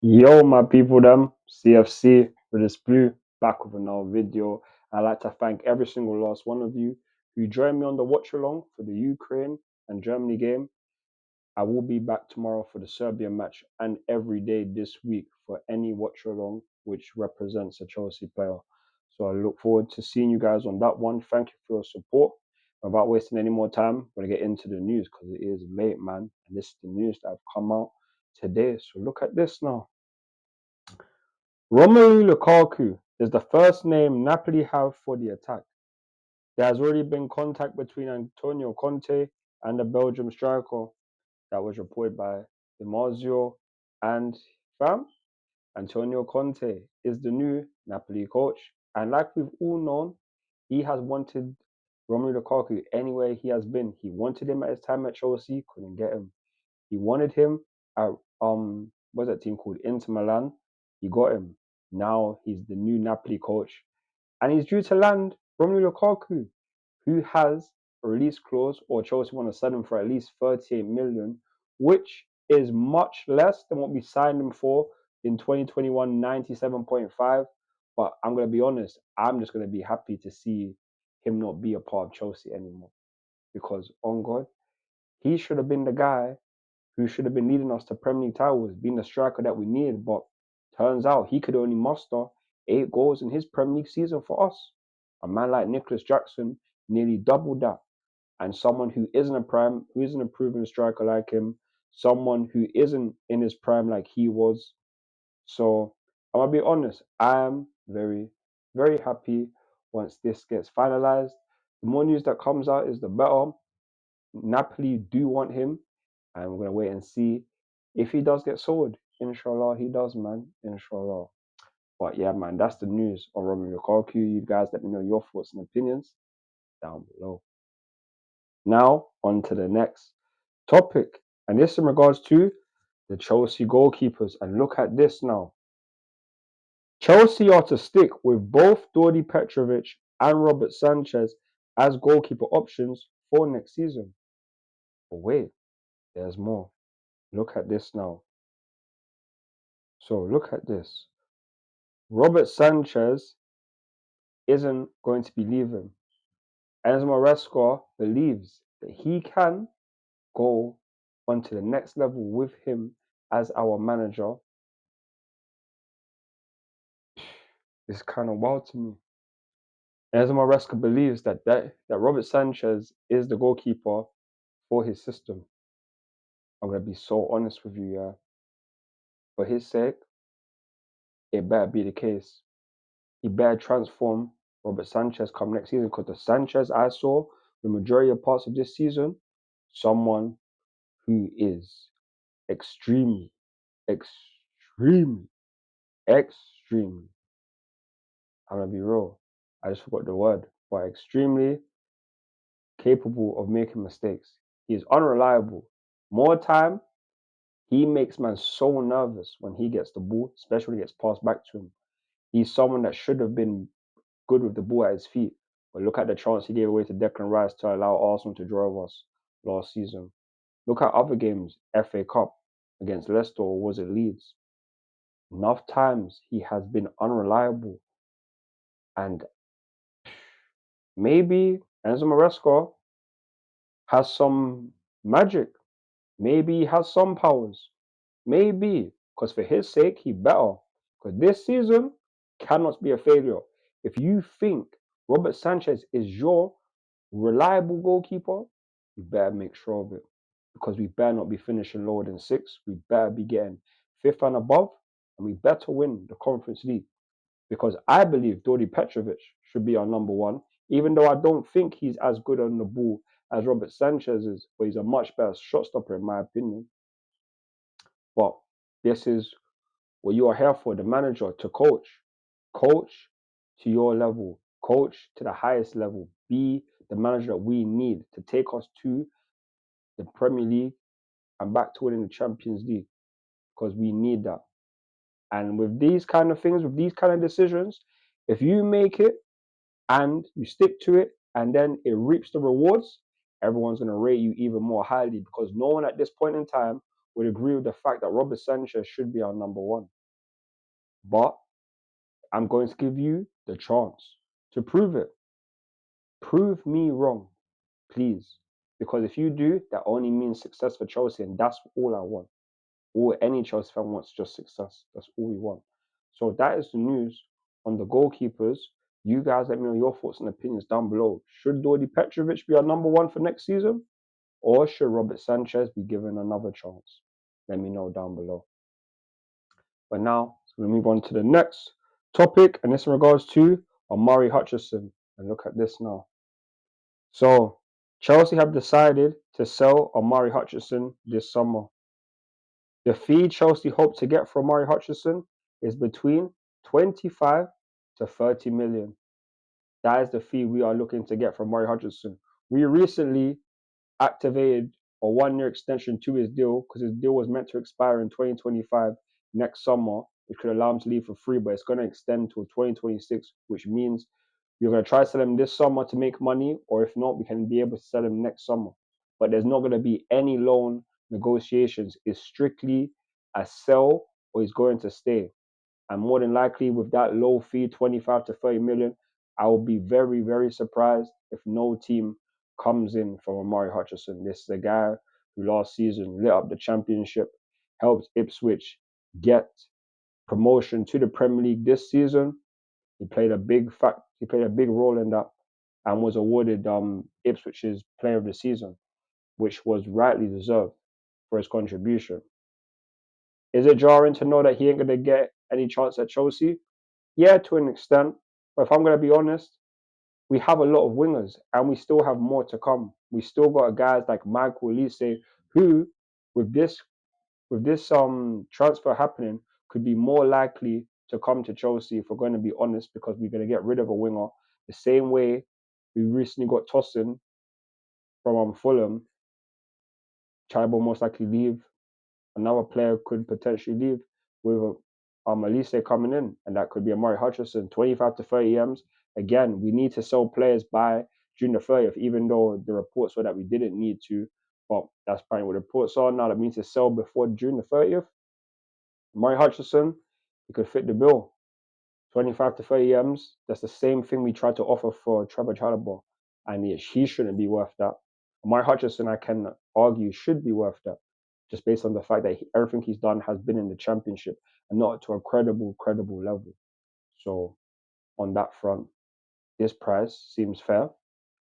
Yo, my people, them CFC with this blue back with another video. I'd like to thank every single last one of you who joined me on the watch along for the Ukraine and Germany game. I will be back tomorrow for the Serbia match and every day this week for any watch along which represents a Chelsea player. So I look forward to seeing you guys on that one. Thank you for your support. Without wasting any more time, I'm going to get into the news because it is late, man. And this is the news that have come out today. So look at this now. Romelu Lukaku is the first name Napoli have for the attack. There has already been contact between Antonio Conte and the Belgium striker that was reported by Dimazio and fam. Antonio Conte is the new Napoli coach. And like we've all known, he has wanted Romelu Lukaku anywhere he has been. He wanted him at his time at Chelsea, couldn't get him. He wanted him at what's that team called? Inter Milan. He got him. Now he's the new Napoli coach, and he's due to land Romelu Lukaku, who has a release clause, or Chelsea want to sell him for at least 38 million, which is much less than what we signed him for in 2021, 97.5. But I'm gonna be honest, I'm just gonna be happy to see him not be a part of Chelsea anymore. Because on God, he should have been the guy who should have been leading us to Premier League titles, being the striker that we needed. But turns out he could only muster 8 goals in his Premier League season for us. A man like Nicholas Jackson nearly doubled that. And someone who isn't a prime, who isn't a proven striker like him, someone who isn't in his prime like he was. So I'm gonna be honest, I am very, very happy once this gets finalized. The more news that comes out is the better. Napoli do want him, and we're gonna wait and see if he does get sold. Inshallah, he does, man. Inshallah. But yeah, man, that's the news on Romelu Lukaku. You guys let me know your thoughts and opinions down below. Now, on to the next topic, and this in regards to the Chelsea goalkeepers. And look at this now. Chelsea are to stick with both Dorde Petrovic and Robert Sanchez as goalkeeper options for next season. But wait, there's more. Look at this now. So look at this. Robert Sanchez isn't going to be leaving. Enzo Maresca believes that he can go on to the next level with him as our manager. It's kind of wild to me. Enzo Maresca believes that Robert Sanchez is the goalkeeper for his system. I'm going to be so honest with you, yeah. For his sake, it better be the case. He better transform Robert Sanchez come next season, because the Sanchez I saw the majority of parts of this season, someone who is extremely, extremely, extremely, I'm gonna be real, I just forgot the word, but extremely capable of making mistakes. He is unreliable. More time, he makes man so nervous when he gets the ball, especially when it gets passed back to him. He's someone that should have been good with the ball at his feet. But look at the chance he gave away to Declan Rice to allow Arsenal to draw us last season. Look at other games, FA Cup against Leicester, or was it Leeds? Enough times he has been unreliable. And maybe Enzo Maresca has some magic. Maybe he has some powers. Maybe. Because for his sake, he better. Because this season cannot be a failure. If you think Robert Sanchez is your reliable goalkeeper, you better make sure of it. Because we better not be finishing lower than 6. We better be getting 5th and above. And we better win the Conference League. Because I believe Dorde Petrovic should be our number one, even though I don't think he's as good on the ball as Robert Sanchez is, but he's a much better shot stopper in my opinion. But this is what you are here for, the manager, to coach. Coach to your level. Coach to the highest level. Be the manager that we need to take us to the Premier League and back to winning the Champions League. Because we need that. And with these kind of things, with these kind of decisions, if you make it and you stick to it and then it reaps the rewards, everyone's going to rate you even more highly, because no one at this point in time would agree with the fact that Robert Sanchez should be our number one. But I'm going to give you the chance to prove it. Prove me wrong, please. Because if you do, that only means success for Chelsea, and that's all I want. All any Chelsea fan wants just success. That's all we want. So that is the news on the goalkeepers. You guys let me know your thoughts and opinions down below. Should Dorde Petrovic be our number one for next season? Or should Robert Sanchez be given another chance? Let me know down below. But now, we'll move on to the next topic, and this in regards to Omari Hutchinson. And look at this now. So, Chelsea have decided to sell Omari Hutchinson this summer. The fee Chelsea hope to get from Omari Hutchinson is between 25 to 30 million. That is the fee we are looking to get from Omari Hutchinson. We recently activated a 1-year extension to his deal because his deal was meant to expire in 2025 next summer, which could allow him to leave for free, but it's going to extend to 2026, which means we're going to try to sell him this summer to make money, or if not, we can be able to sell him next summer. But there's not going to be any loan negotiations. It's strictly a sell or he's going to stay. And more than likely, with that low fee, 25 to 30 million, I will be very, very surprised if no team comes in for Omari Hutchinson. This is a guy who last season lit up the championship, helped Ipswich get promotion to the Premier League this season. He played a big role in that and was awarded Ipswich's Player of the Season, which was rightly deserved for his contribution. Is it jarring to know that he ain't going to get any chance at Chelsea? Yeah, to an extent. But if I'm going to be honest, we have a lot of wingers and we still have more to come. We still got guys like Michael Olise who, with this transfer happening, could be more likely to come to Chelsea if we're going to be honest, because we're going to get rid of a winger the same way we recently got Tosin from Fulham. Chaibo most likely leave. Another player could potentially leave with Olise coming in, and that could be Omari Hutchinson, 25 to 30 M's. Again, we need to sell players by June the 30th, even though the reports were that we didn't need to. But that's probably what the reports are now. That means to sell before June the 30th. Omari Hutchinson, he could fit the bill. 25 to 30 M's. That's the same thing we tried to offer for Trevor Chalobah, and he shouldn't be worth that. Omari Hutchinson, I can argue, should be worth that, just based on the fact that everything he's done has been in the championship and not to a credible level. So on that front, this price seems fair,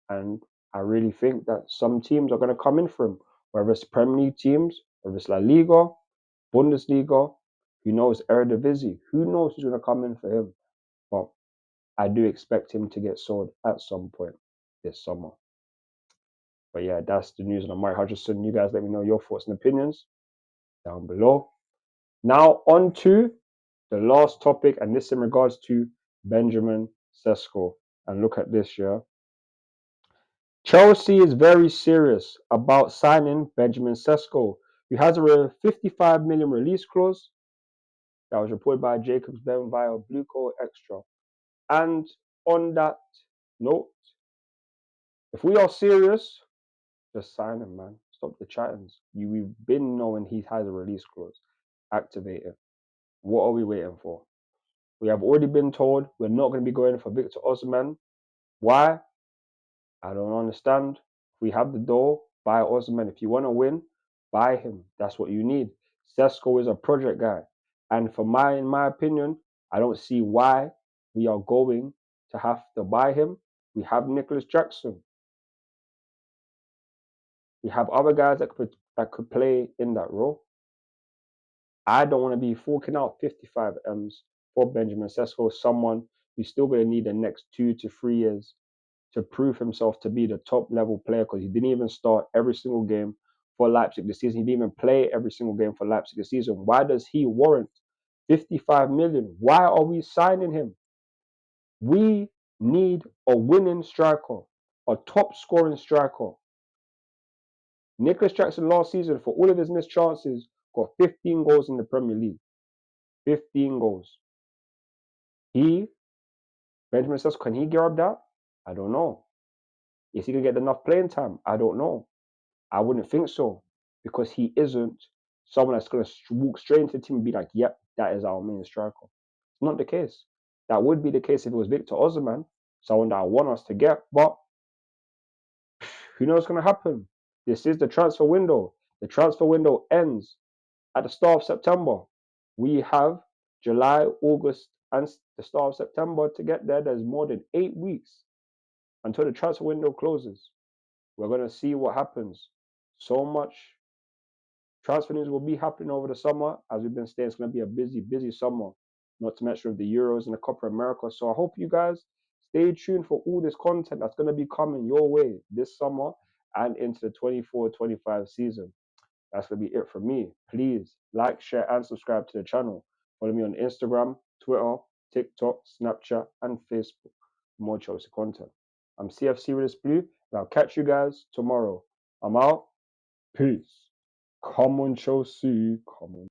and I really think that some teams are going to come in for him, whether it's Premier League teams, whether it's La Liga, Bundesliga, who knows, Eredivisie, who knows who's going to come in for him. But I do expect him to get sold at some point this summer. But yeah, that's the news on Omari Hutchinson. You guys let me know your thoughts and opinions down below. Now on to the last topic, and this in regards to Benjamin Sesko. And look at this, yeah. Chelsea is very serious about signing Benjamin Sesko, who has a 55 million release clause that was reported by Jacobs Ben via Blue Coat Extra. And on that note, if we are serious, just sign him, man. Stop the chattings. We've been knowing he has a release clause. Activate it. What are we waiting for? We have already been told we're not going to be going for Victor Osimhen. Why? I don't understand. If we have the door, buy Osimhen. If you want to win, buy him. That's what you need. Sesko is a project guy. And in my opinion, I don't see why we are going to have to buy him. We have Nicholas Jackson. We have other guys that could play in that role. I don't want to be forking out 55 M's for Benjamin Sesko, someone who's still going to need the next 2 to 3 years to prove himself to be the top level player, because he didn't even start every single game for Leipzig this season. He didn't even play every single game for Leipzig this season. Why does he warrant 55 million? Why are we signing him? We need a winning striker, a top scoring striker. Nicholas Jackson last season, for all of his missed chances, got 15 goals in the Premier League. 15 goals. Benjamin Sesko, can he gear up that? I don't know. Is he going to get enough playing time? I don't know. I wouldn't think so, because he isn't someone that's going to walk straight into the team and be like, yep, that is our main striker. It's not the case. That would be the case if it was Victor Osimhen, someone that I want us to get, but who knows what's going to happen? This is the transfer window. The transfer window ends at the start of September. We have July, August, and the start of September to get there. There's more than 8 weeks until the transfer window closes. We're going to see what happens. So much transfer news will be happening over the summer. As we've been saying, it's going to be a busy, busy summer, not to mention with the Euros and the Copa America. So I hope you guys stay tuned for all this content that's going to be coming your way this summer and into the 24-25 season. That's going to be it from me. Please like, share, and subscribe to the channel. Follow me on Instagram, Twitter, TikTok, Snapchat, and Facebook for more Chelsea content. I'm CFC with this blue, and I'll catch you guys tomorrow. I'm out. Peace. Come on, Chelsea. Come on.